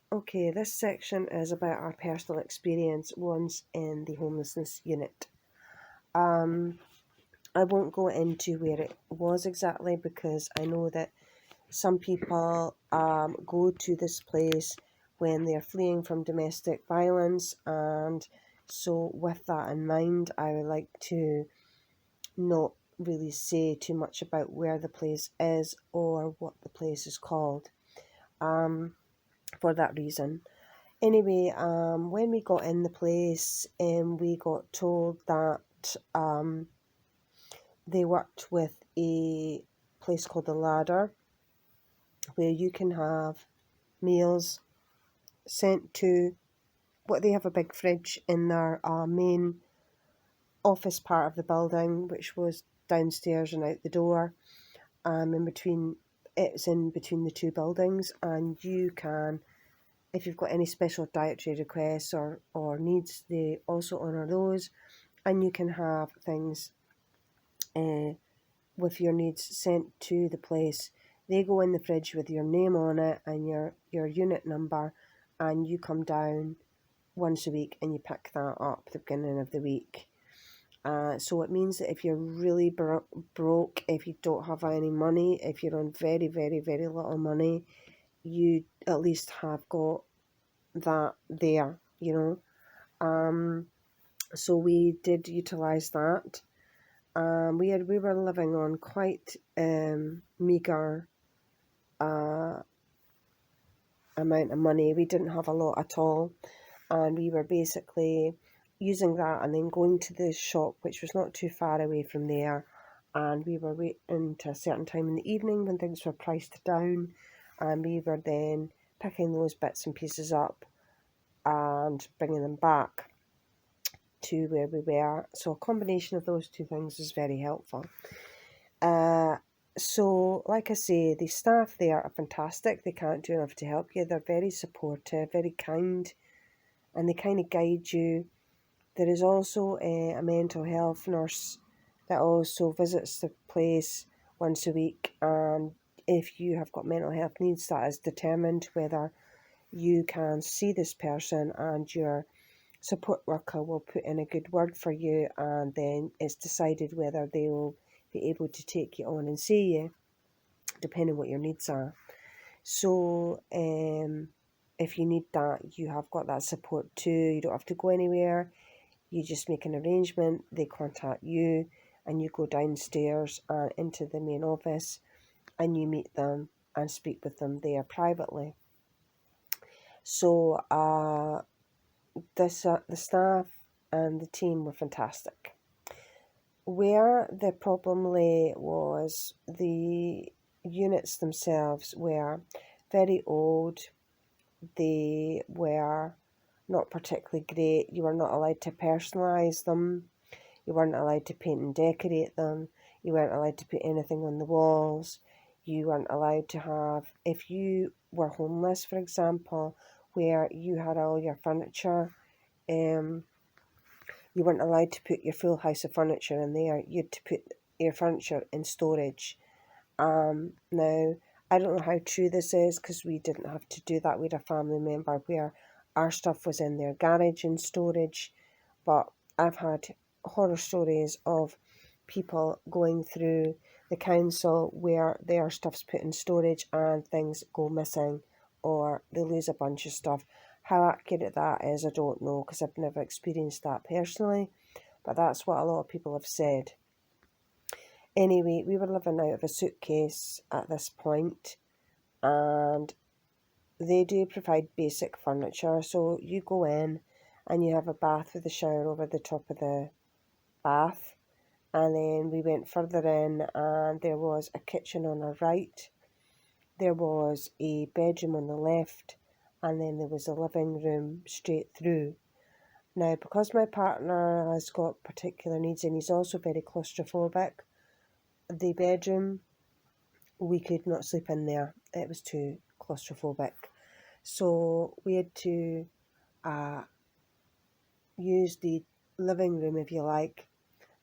Okay, this section is about our personal experience once in the homelessness unit. Um, I won't go into where it was exactly because I know that some people go to this place when they're fleeing from domestic violence, and so with that in mind, I would like to not really say too much about where the place is or what the place is called um, for that reason. Anyway, when we got in the place, we got told that they worked with a place called the Ladder, where you can have meals sent to what they have a big fridge in their main office part of the building, which was downstairs and out the door. In between, it's in between the two buildings, and you can, if you've got any special dietary requests or needs, they also honour those, and you can have things uh, with your needs sent to the place. They go in the fridge with your name on it and your unit number, and you come down once a week and you pick that up at the beginning of the week. So it means that if you're really broke, if you don't have any money, if you're on very, very, very little money, you at least have got that there, you know. So we did utilise that. We were living on quite meagre uh, amount of money. We didn't have a lot at all, and we were basically using that and then going to the shop, which was not too far away from there. And we were waiting to a certain time in the evening when things were priced down, and we were then picking those bits and pieces up and bringing them back to where we were. So a combination of those two things is very helpful. Uh, so, like I say, the staff there are fantastic. They can't do enough to help you. They're very supportive, very kind, and they kind of guide you. There is also a mental health nurse that also visits the place once a week, and if you have got mental health needs, that is determined whether you can see this person, and your support worker will put in a good word for you, and then it's decided whether they will be able to take you on and see you, depending what your needs are. So, if you need that, you have got that support too. You don't have to go anywhere. You just make an arrangement. They contact you, and you go downstairs and into the main office, and you meet them and speak with them there privately. So, the staff and the team were fantastic. Where the problem lay was the units themselves were very old. They were not particularly great. You were not allowed to personalise them. You weren't allowed to paint and decorate them. You weren't allowed to put anything on the walls. You weren't allowed to have, if you were homeless, for example, where you had all your furniture, um, you weren't allowed to put your full house of furniture in there. You had to put your furniture in storage. Now, I don't know how true this is because we didn't have to do that. We had a family member where our stuff was in their garage in storage, but I've had horror stories of people going through the council where their stuff's put in storage and things go missing or they lose a bunch of stuff. How accurate that is, I don't know because I've never experienced that personally, but that's what a lot of people have said. Anyway, we were living out of a suitcase at this point, and they do provide basic furniture. So you go in and you have a bath with a shower over the top of the bath. And then we went further in, and there was a kitchen on our right. There was a bedroom on the left, and then there was a living room straight through. Now, because my partner has got particular needs and he's also very claustrophobic, the bedroom, we could not sleep in there. It was too claustrophobic. So we had to uh, use the living room, if you like,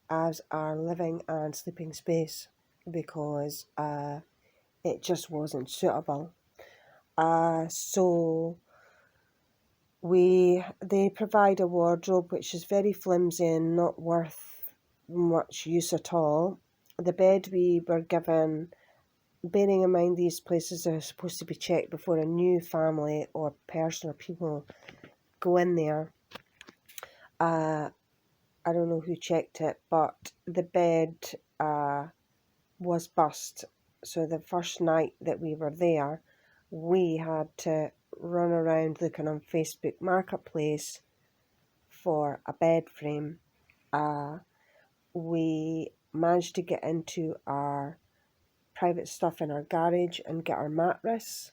as our living and sleeping space because it just wasn't suitable. So They provide a wardrobe which is very flimsy and not worth much use at all. The bed we were given, bearing in mind these places are supposed to be checked before a new family or person or people go in there. I don't know who checked it, but the bed was bust. So the first night that we were there, we had to run around looking on Facebook Marketplace for a bed frame. We managed to get into our private stuff in our garage and get our mattress,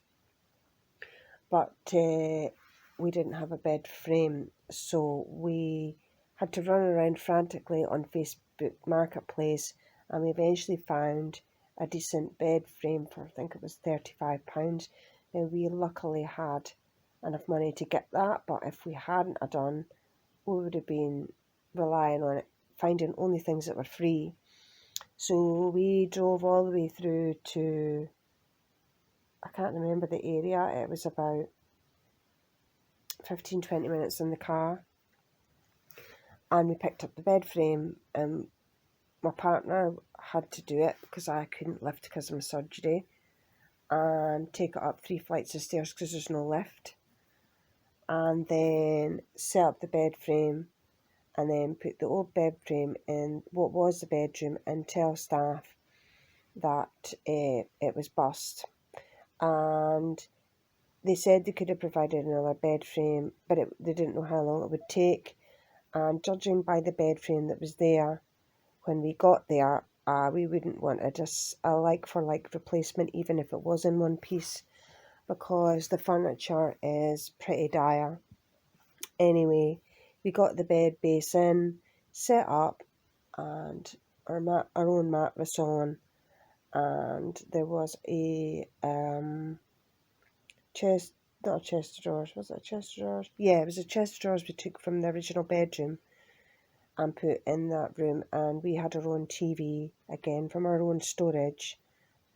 but we didn't have a bed frame, so we had to run around frantically on Facebook Marketplace, and we eventually found a decent bed frame for, I think it was £35. Now, we luckily had enough money to get that, but if we hadn't have done, we would have been relying on it, finding only things that were free. So we drove all the way through to, I can't remember the area, it was about 15-20 minutes in the car, and we picked up the bed frame, and my partner had to do it because I couldn't lift because of my surgery, and take it up 3 flights of stairs because there's no lift, and then set up the bed frame, and then put the old bed frame in what was the bedroom and tell staff that it was bust. And they said they could have provided another bed frame, but they didn't know how long it would take. And judging by the bed frame that was there when we got there, we wouldn't want a like-for-like replacement, even if it was in one piece, because the furniture is pretty dire. Anyway, we got the bed base in, set up, and our own mattress on, and there was a chest, not a chest of drawers, was it a chest of drawers? Yeah, it was a chest of drawers we took from the original bedroom and put in that room, and we had our own TV, again from our own storage,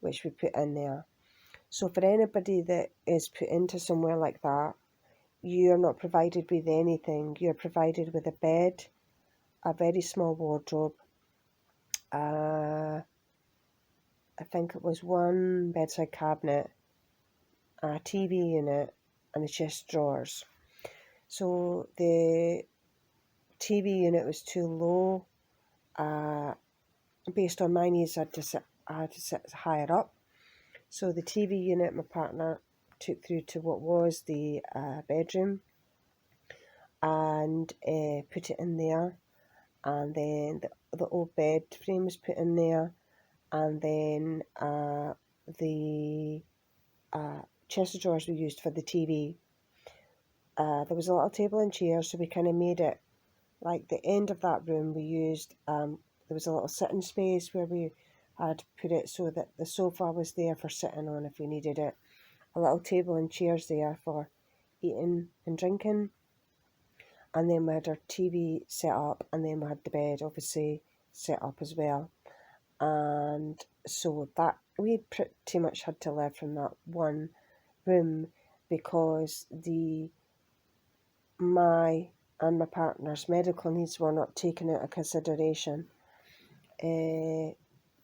which we put in there. So for anybody that is put into somewhere like that, you're not provided with anything. You're provided with a bed, a very small wardrobe, I think it was one bedside cabinet, a TV unit, and a chest of drawers. So the TV unit was too low. Based on my needs, I had to sit higher up. So the TV unit my partner took through to what was the bedroom, and put it in there. And then the old bed frame was put in there, and then the chest of drawers we used for the TV. There was a little table and chairs, so we kind of made it like the end of that room we used. There was a little sitting space where we had put it so that the sofa was there for sitting on if we needed it. A little table and chairs there for eating and drinking. And then we had our TV set up, and then we had the bed obviously set up as well. And so that we pretty much had to live from that one room, because my and my partner's medical needs were not taken into consideration.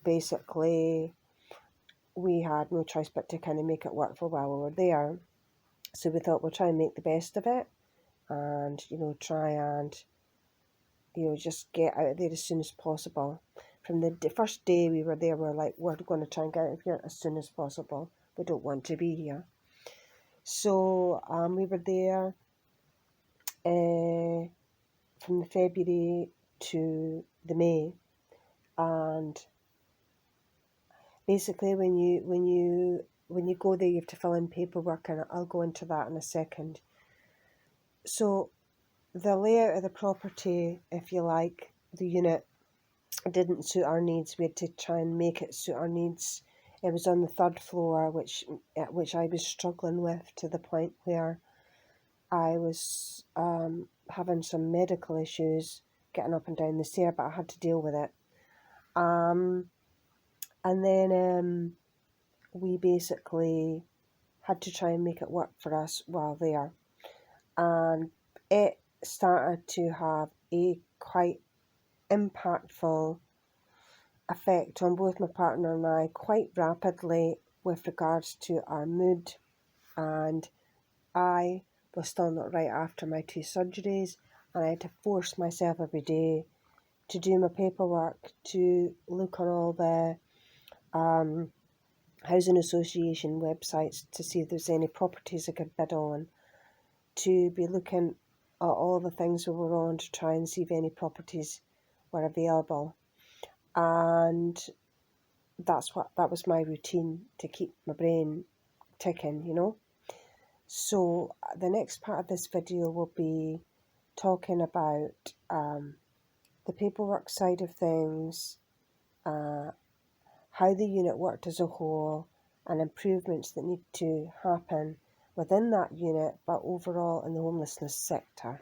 Basically, we had no choice but to kind of make it work for while we were there. So we thought we'll try and make the best of it, and try and just get out of there as soon as possible. From the first day we were there, we were like, we're going to try and get out of here as soon as possible. We don't want to be here. So we were there from the February to the May, and basically when you go there, you have to fill in paperwork, and I'll go into that in a second. So the layout of the property, if you like, the unit didn't suit our needs. We had to try and make it suit our needs. It was on the third floor, which I was struggling with, to the point where I was having some medical issues getting up and down the stair, but I had to deal with it. And then we basically had to try and make it work for us while there. and it started to have a quite impactful effect on both my partner and I quite rapidly with regards to our mood. And I was still not right after my 2 surgeries, and I had to force myself every day to do my paperwork, to look on all the housing association websites to see if there's any properties I could bid on, to be looking at all the things we were on to try and see if any properties were available. And that was my routine to keep my brain ticking, you know. So the next part of this video will be talking about the paperwork side of things, how the unit worked as a whole, and improvements that need to happen within that unit, but overall in the homelessness sector.